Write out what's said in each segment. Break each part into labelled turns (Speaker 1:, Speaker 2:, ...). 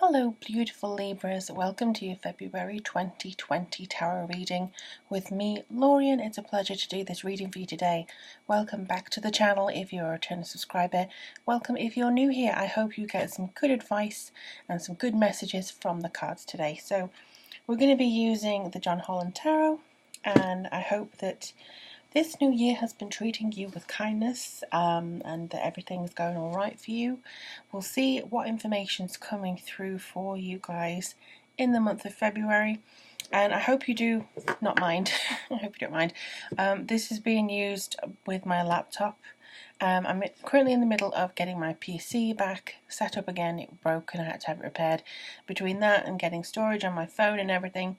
Speaker 1: Hello beautiful Libras, welcome to your February 2020 tarot reading with me, Lorian. It's a pleasure to do this reading for you today. Welcome back to the channel if you're a returning subscriber. Welcome if you're new here. I hope you get some good advice and some good messages from the cards today. So we're going to be using the John Holland Tarot, and I hope that this new year has been treating you with kindness and that everything's going all right for you. We'll see what information's coming through for you guys in the month of February, and I hope you do not mind. I hope you don't mind. This is being used with my laptop. I'm currently in the middle of getting my PC back set up again. It broke and I had to have it repaired. Between that and getting storage on my phone and everything,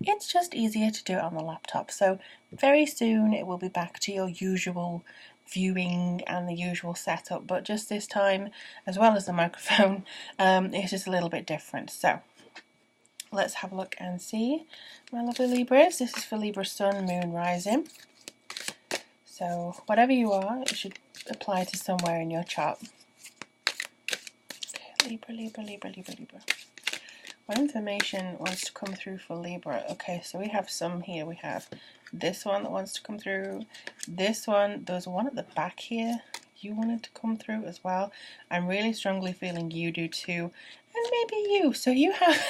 Speaker 1: it's just easier to do it on the laptop. So very soon it will be back to your usual viewing and the usual setup, but just this time, as well as the microphone, it's just a little bit different. So let's have a look and see, my lovely Libras. This is for Libra Sun, Moon, Rising. So whatever you are, it should apply to somewhere in your chart. Okay, Libra, Libra, Libra, Libra, Libra. What information wants to come through for Libra? Okay, so we have some here. We have this one that wants to come through. This one, there's one at the back here. You wanted to come through as well. I'm really strongly feeling you do too. And maybe you. So you have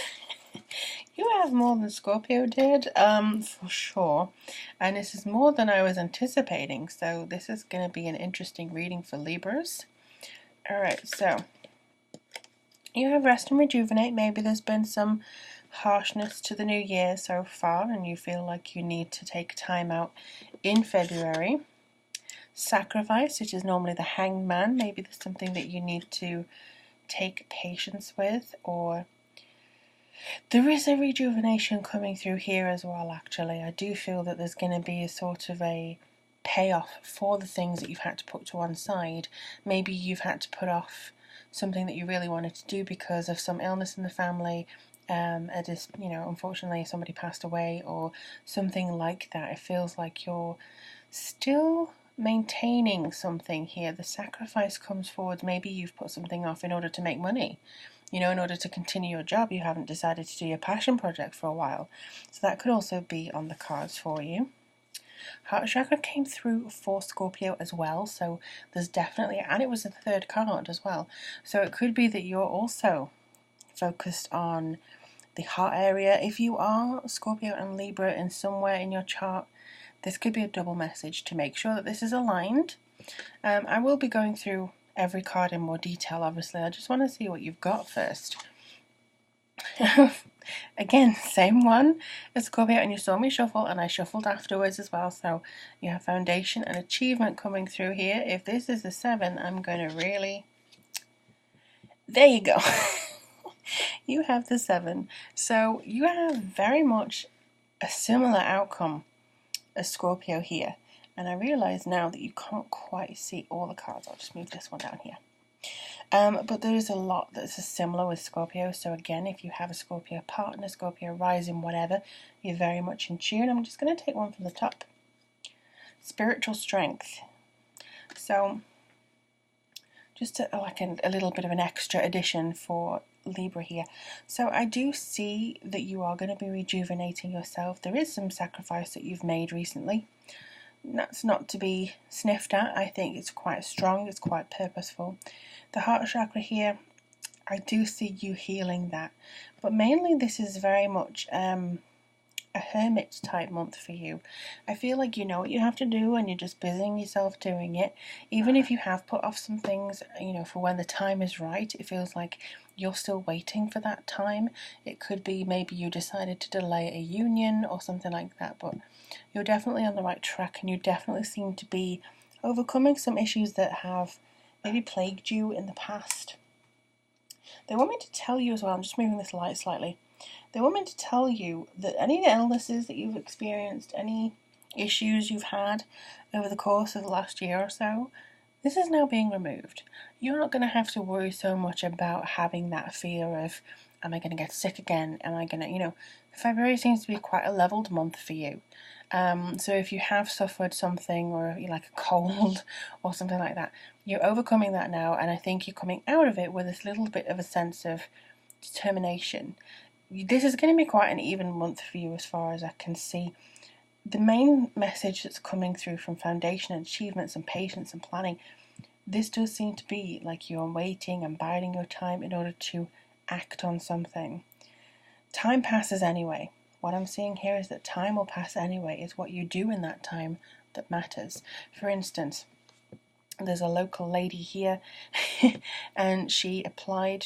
Speaker 1: you have more than Scorpio did, for sure. And this is more than I was anticipating. So this is going to be an interesting reading for Libras. Alright, so you have rest and rejuvenate. Maybe there's been some harshness to the new year so far and you feel like you need to take time out in February. Sacrifice, which is normally the Hanged Man. Maybe there's something that you need to take patience with, or there is a rejuvenation coming through here as well. Actually, I do feel that there's going to be a sort of a payoff for the things that you've had to put to one side. Maybe you've had to put off something that you really wanted to do because of some illness in the family. Unfortunately somebody passed away or something like that. It feels like you're still maintaining something here. The sacrifice comes forward. Maybe you've put something off in order to make money. In order to continue your job, you haven't decided to do your passion project for a while. So that could also be on the cards for you. Heart chakra came through for Scorpio as well, so there's definitely, and it was the third card as well, so it could be that you're also focused on the heart area. If you are Scorpio and Libra in somewhere in your chart, this could be a double message to make sure that this is aligned. I will be going through every card in more detail, obviously. I just want to see what you've got first. Again, same one as Scorpio, and you saw me shuffle and I shuffled afterwards as well, so you have foundation and achievement coming through here. If this is the 7, I'm going to really... There you go. You have the 7. So you have very much a similar outcome as Scorpio here. And I realise now that you can't quite see all the cards. I'll just move this one down here. But there is a lot that's similar with Scorpio. So again, if you have a Scorpio partner, Scorpio rising, whatever, you're very much in tune. I'm just going to take one from the top. Spiritual strength. So just a little bit of an extra addition for Libra here. So I do see that you are going to be rejuvenating yourself. There is some sacrifice that you've made recently. That's not to be sniffed at. I think it's quite strong, it's quite purposeful. The heart chakra here, I do see you healing that, but mainly this is very much a hermit type month for you. I feel like you know what you have to do and you're just busying yourself doing it. Even if you have put off some things, for when the time is right, it feels like you're still waiting for that time. It could be maybe you decided to delay a union or something like that, but you're definitely on the right track and you definitely seem to be overcoming some issues that have maybe plagued you in the past. They want me to tell you as well, I'm just moving this light slightly, they want me to tell you that any illnesses that you've experienced, any issues you've had over the course of the last year or so, this is now being removed. You're not going to have to worry so much about having that fear of, am I going to get sick again? Am I going to, February seems to be quite a leveled month for you. So if you have suffered something, or like a cold or something like that, you're overcoming that now, and I think you're coming out of it with this little bit of a sense of determination. This is going to be quite an even month for you as far as I can see. The main message that's coming through from foundation and achievements and patience and planning, this does seem to be like you're waiting and biding your time in order to act on something. Time passes anyway. What I'm seeing here is that time will pass anyway. It's what you do in that time that matters. For instance, there's a local lady here and she applied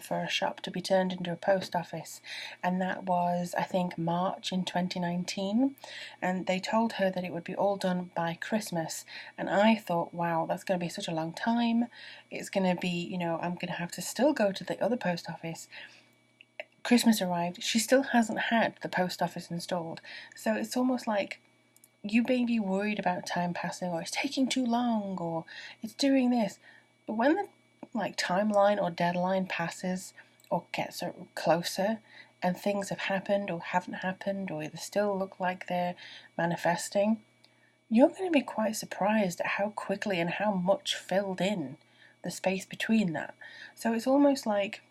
Speaker 1: for a shop to be turned into a post office, and that was, I think, March in 2019, and they told her that it would be all done by Christmas, and I thought, wow, that's going to be such a long time. It's going to be, I'm going to have to still go to the other post office. Christmas arrived, she still hasn't had the post office installed, so it's almost like you may be worried about time passing, or it's taking too long, or it's doing this. But when the timeline or deadline passes or gets closer and things have happened or haven't happened, or they still look like they're manifesting, you're going to be quite surprised at how quickly and how much filled in the space between that. So it's almost like,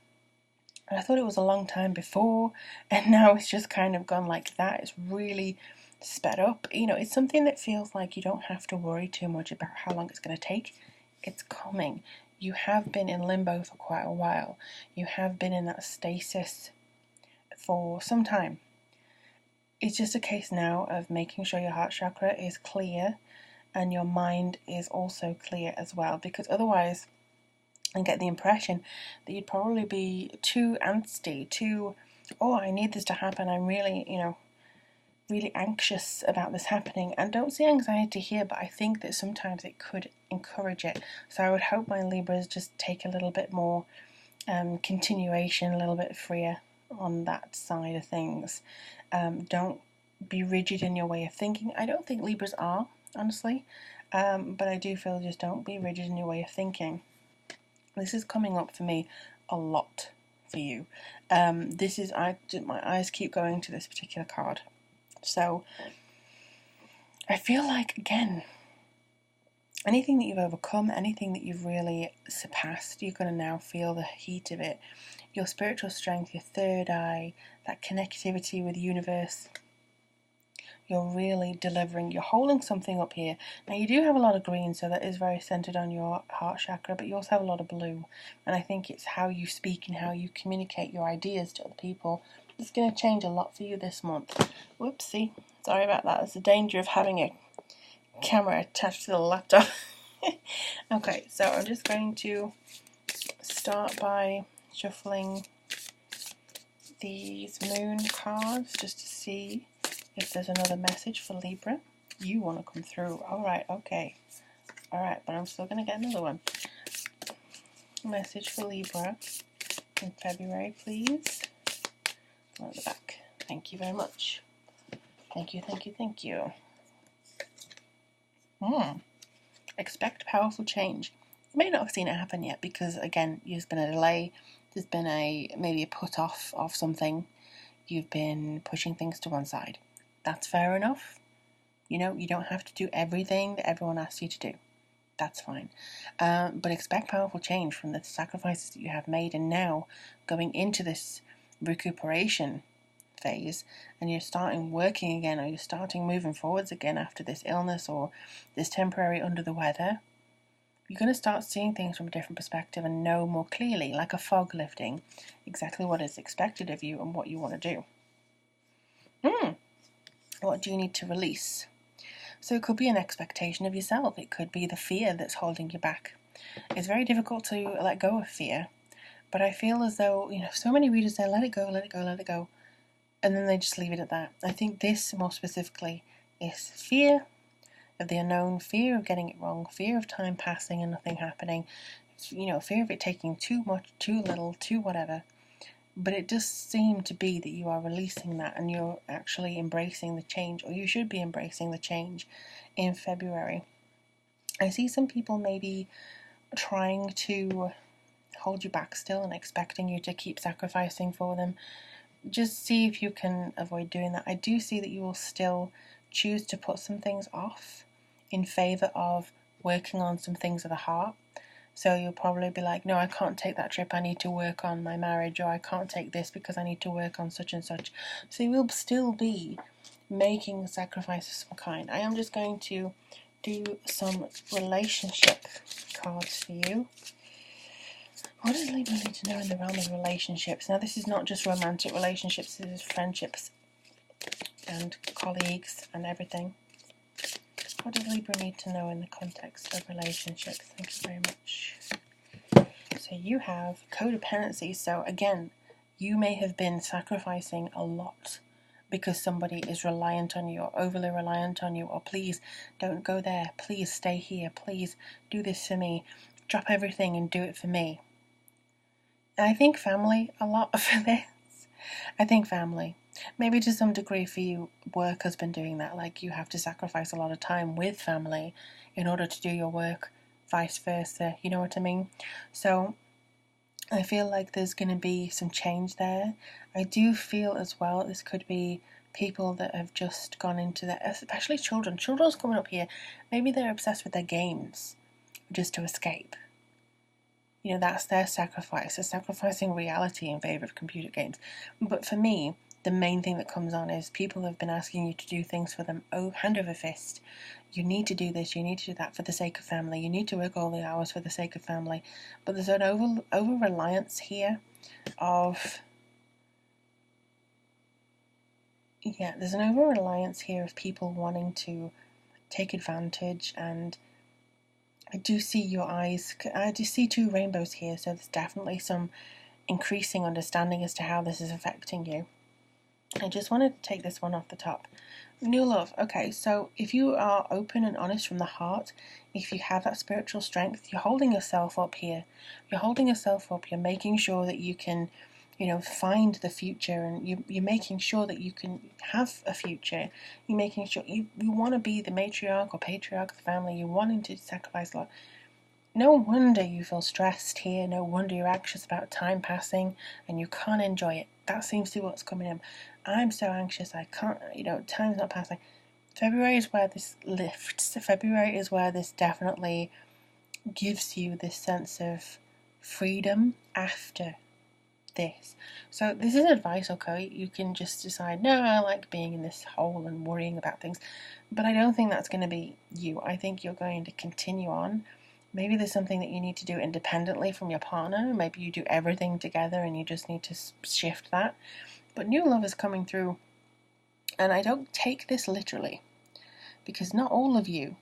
Speaker 1: I thought it was a long time before, and now it's just kind of gone like that. It's really sped up. It's something that feels like you don't have to worry too much about how long it's going to take. It's coming. You have been in limbo for quite a while. You have been in that stasis for some time. It's just a case now of making sure your heart chakra is clear and your mind is also clear as well, because otherwise I get the impression that you'd probably be too angsty, I need this to happen, I'm really, really anxious about this happening. And don't see anxiety here, but I think that sometimes it could encourage it. So I would hope my Libras just take a little bit more continuation, a little bit freer on that side of things. Don't be rigid in your way of thinking. I don't think Libras are, honestly, but I do feel just don't be rigid in your way of thinking. This is coming up for me a lot for you. My eyes keep going to this particular card. So I feel like, again, anything that you've overcome, anything that you've really surpassed, you're going to now feel the heat of it. Your spiritual strength, your third eye, that connectivity with the universe, you're really delivering. You're holding something up here. Now you do have a lot of green, so that is very centered on your heart chakra, but you also have a lot of blue, and I think it's how you speak and how you communicate your ideas to other people. It's going to change a lot for you this month. Whoopsie. Sorry about that. It's the danger of having a camera attached to the laptop. Okay, so I'm just going to start by shuffling these moon cards just to see if there's another message for Libra. You want to come through. Alright, okay. Alright, but I'm still going to get another one. Message for Libra in February, please. On the back. Thank you very much. Thank you, thank you, thank you. Expect powerful change. You may not have seen it happen yet because, again, there's been a delay. There's been maybe a put off of something. You've been pushing things to one side. That's fair enough. You don't have to do everything that everyone asks you to do. That's fine. But expect powerful change from the sacrifices that you have made, and now going into this recuperation phase, and you're starting working again, or you're starting moving forwards again after this illness or this temporary under the weather, you're going to start seeing things from a different perspective and know more clearly, like a fog lifting, exactly what is expected of you and what you want to do. What do you need to release? So it could be an expectation of yourself. It could be the fear that's holding you back. It's very difficult to let go of fear, but I feel as though, so many readers say, let it go, let it go, let it go. And then they just leave it at that. I think this, more specifically, is fear of the unknown, fear of getting it wrong, fear of time passing and nothing happening, fear of it taking too much, too little, too whatever. But it does seem to be that you are releasing that and you're actually embracing the change, or you should be embracing the change in February. I see some people maybe trying to hold you back still and expecting you to keep sacrificing for them. Just see if you can avoid doing that. I do see that you will still choose to put some things off in favor of working on some things of the heart. So you'll probably be like, no, I can't take that trip, I need to work on my marriage, or I can't take this because I need to work on such and such. So you will still be making a sacrifice of some kind. I am just going to do some relationship cards for you. What does Libra need to know in the realm of relationships? Now, this is not just romantic relationships, this is friendships and colleagues and everything. What does Libra need to know in the context of relationships? Thank you very much. So you have codependency. So again, you may have been sacrificing a lot because somebody is reliant on you or overly reliant on you, or please don't go there, please stay here, please do this for me, drop everything and do it for me. And I think family a lot for this. I think family. Maybe to some degree for you, work has been doing that. Like you have to sacrifice a lot of time with family in order to do your work, vice versa. You know what I mean? So I feel like there's going to be some change there. I do feel as well this could be people that have just gone into that, especially children. Children's coming up here. Maybe they're obsessed with their games just to escape. You know, that's their sacrifice. They're sacrificing reality in favour of computer games. But for me, the main thing that comes on is people have been asking you to do things for them, hand over fist. You need to do this, you need to do that for the sake of family, you need to work all the hours for the sake of family. But there's an over-reliance here of... Yeah, there's an over-reliance here of people wanting to take advantage, and I do see your eyes, I do see two rainbows here, so there's definitely some increasing understanding as to how this is affecting you. I just wanted to take this one off the top. New love. Okay, so if you are open and honest from the heart, if you have that spiritual strength, you're holding yourself up here. You're holding yourself up. You're making sure that you can, find the future, and you're making sure that you can have a future. You're making sure you want to be the matriarch or patriarch of the family. You're wanting to sacrifice a lot. No wonder you feel stressed here. No wonder you're anxious about time passing and you can't enjoy it. That seems to be what's coming in. I'm so anxious, I can't, time's not passing. February is where this lifts. February is where this definitely gives you this sense of freedom after this. So this is advice, okay? You can just decide, no, I like being in this hole and worrying about things. But I don't think that's going to be you. I think you're going to continue on. Maybe there's something that you need to do independently from your partner. Maybe you do everything together and you just need to shift that. But new love is coming through, and I don't take this literally, because not all of you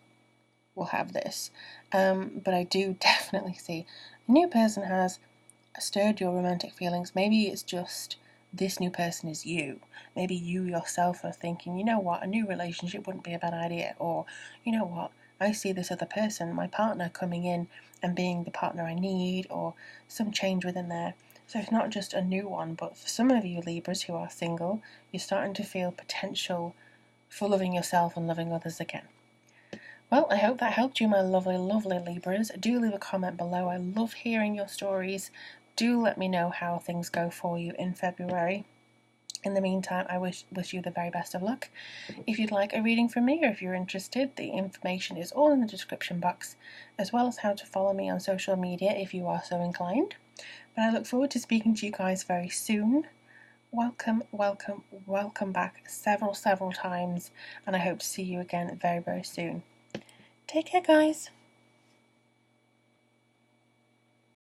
Speaker 1: will have this. But I do definitely see a new person has stirred your romantic feelings. Maybe it's just this new person is you. Maybe you yourself are thinking, you know what, a new relationship wouldn't be a bad idea. Or, you know what, I see this other person, my partner, coming in and being the partner I need, or some change within there. So it's not just a new one, but for some of you Libras who are single, you're starting to feel potential for loving yourself and loving others again. Well, I hope that helped you, my lovely, lovely Libras. Do leave a comment below. I love hearing your stories. Do let me know how things go for you in February. In the meantime, I wish you the very best of luck. If you'd like a reading from me, or if you're interested, the information is all in the description box, as well as how to follow me on social media if you are so inclined. But I look forward to speaking to you guys very soon. Welcome, welcome, welcome back several times, and I hope to see you again very, very soon. Take care, guys.